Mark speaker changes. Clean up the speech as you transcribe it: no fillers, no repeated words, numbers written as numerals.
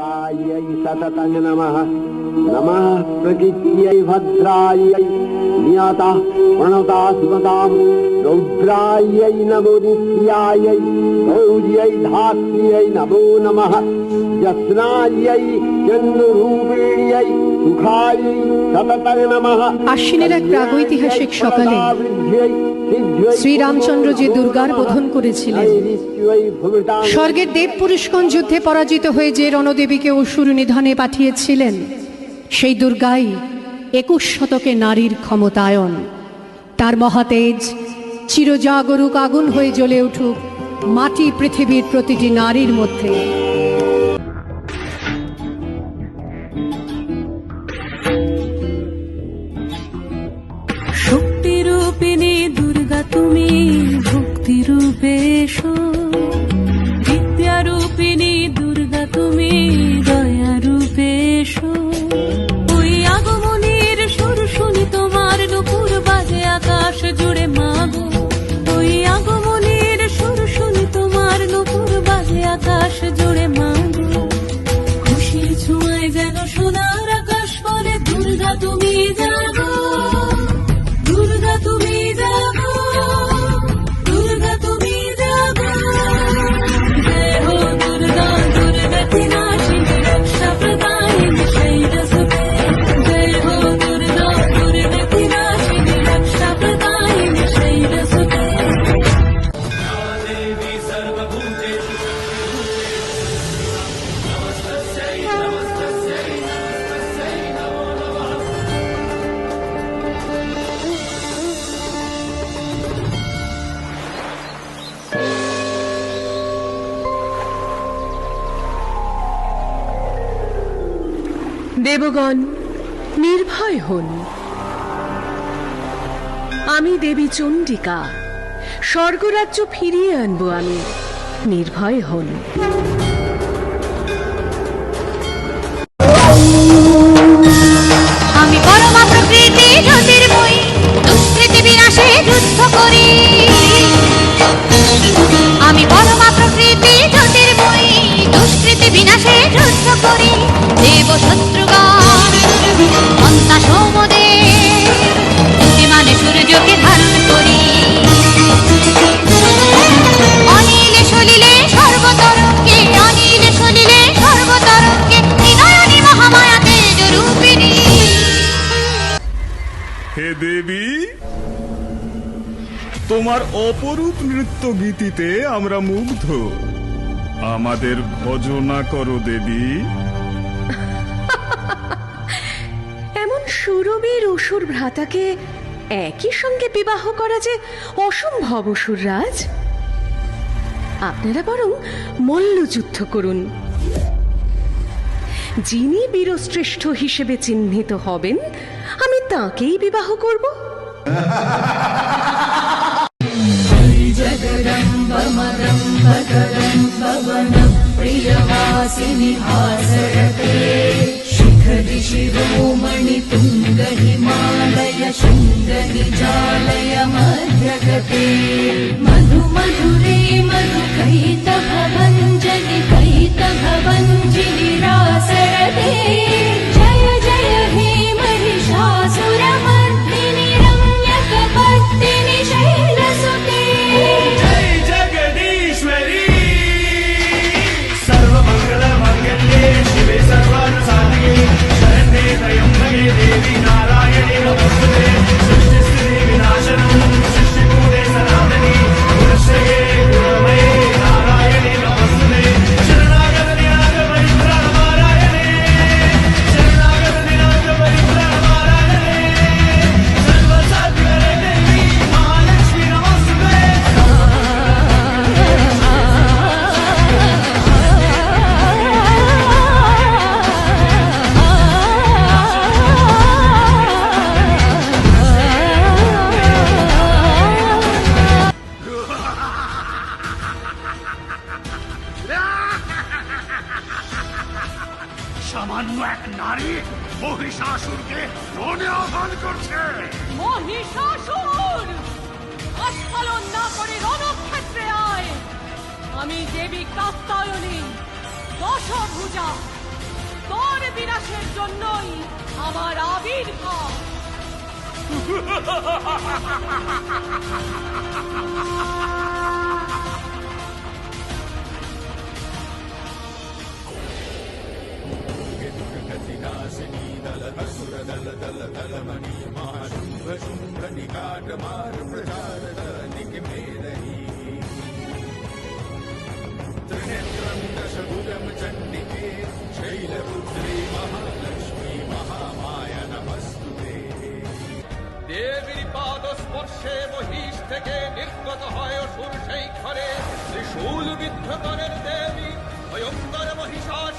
Speaker 1: शिवायै सततं नमः। नमः प्रकृत्यै भद्रायै नियतः प्रणता स्मताम्। रौद्रायै नमो नित्यायै गौर्यै धात्र्यै नमो नमः। यस्नायै चन्द्ररूपिण्यै सुखायै सततं नमः।
Speaker 2: আশ্বিনের এক প্রাগৈতিহাসিক সকালে শ্রীরামচন্দ্র যে দুর্গার বোধন করেছিলেন, স্বর্গের দেব পুরুষগণ যুদ্ধে পরাজিত হয়ে যে রণদেবীকে অসুর নিধনে পাঠিয়েছিলেন, সেই দুর্গাই 21 শতকে নারীর ক্ষমতায়ন। তার মহাতেজ চিরজাগরুক আগুন হয়ে জ্বলে উঠুক মাটি পৃথিবীর প্রতিটি নারীর মধ্যে।
Speaker 3: শক্তিরূপিণী দুর্গা তুমি ভক্তিরূপে এসো, বিদ্যারূপিণী দুর্গা তুমি দয়ারূপে এসো। ওই আগমনের সুর শুনি তোমার নুপুর বাজে আকাশ জুড়ে মাগো। ওই আগমনের সুর শুনি তোমার নুপুর বাজে আকাশ জুড়ে মাগো। খুশির ছোঁয়ায় যেন সোনার আকাশ পরে দুর্গা তুমি জাগো, দুর্গা তুমি জাগো, দুর্গা তুমি জাগো। জয় হো দুর্গা দুর্গতি নাশিনী রক্ষা প্রদায়িনী শৈলসুতে। জয় হো দুর্গা দুর্গতি নাশিনী রক্ষা প্রদায়িনী শৈলসুতে। দেবী সর্বভূতেষু নমস্তস্যৈ নমস্তস্যৈ নমস্তস্যৈ নমো নমঃ।
Speaker 4: দেবগণ নির্ভয় হন, আমি দেবী চণ্ডিকা স্বর্গরাজ্য ফিরিয়ে আনবো। আমি নির্ভয় হন।
Speaker 5: আমি পরমা প্রকৃতি জ্যোতির্ময়ী, দুষ্কৃতি বিনাশে যুদ্ধ করি। আমি পরমা প্রকৃতি জ্যোতির্ময়ী, দুষ্কৃতি বিনাশে যুদ্ধ করি। দেব শত্রুগণ অন্তা সোমদেব, মানে সূর্যকে ধারণ করি। অনিলে সলিলে সর্বতরঙ্গে, অনিলে সলিলে সর্বতরঙ্গে, ত্রিনয়নী মহামায়া তেজ রূপিণী।
Speaker 6: হে দেবী, তোমার অপরূপ নৃত্য গীতিতে আমরা মুগ্ধ। আমাদের ভজনা করো দেবী।
Speaker 4: এমন সুরবীর অসুর ভ্রাতাকে একই সঙ্গে বিবাহ করা যে অসম্ভব অসুররাজ। আপনারা বরং মল্লযুদ্ধ করুন। যিনি বীরশ্রেষ্ঠ হিসেবে চিহ্নিত হবেন, আমি তাকেই বিবাহ করব।
Speaker 3: प्रियवासिनि हासरते शिखरि शिरोमणि तुंग हिमालय शृंग निजालय मध्यगते। मधु मधुरे मधु कैतभ भञ्जनि कैतभ भञ्जिनि रासरते। जय जय हे महिषासुरमर्दिनि रम्यकपर्दिनि शैलसुते।
Speaker 7: शिवे सर्वानुसाधिके शरण्ये त्र्यम्बके देवी नारायणे नमोस्तुते। सृष्टिस्थिति विनाशनं सृष्टिपूते सनातनी गुणश्रये गुणमये नारायणे नमोस्तुते। शरणागत निराग परित्राण नारायणे, शरणागत निराग परित्राण नारायणे। सर्वसात्विके देवी महालक्ष्मी नमोस्तुते। সামান্য এক নারী মহিষাসুরকে রণে আহ্বান করছে।
Speaker 8: মহিষাসুর, আস্ফালন না করে রণক্ষেত্রে আয়। আমি দেবী কাত্যায়নী, দশভুজা, অসুর বিনাশের জন্যই আমার আবির্ভাব।
Speaker 7: দেবীর পাদ স্পর্শে মহিষ থেকে নির্গত হয় অসুর সেই ঘরে ত্রিশূল বিদ্ধ করেন দেবী ভয়ঙ্কর মহিষার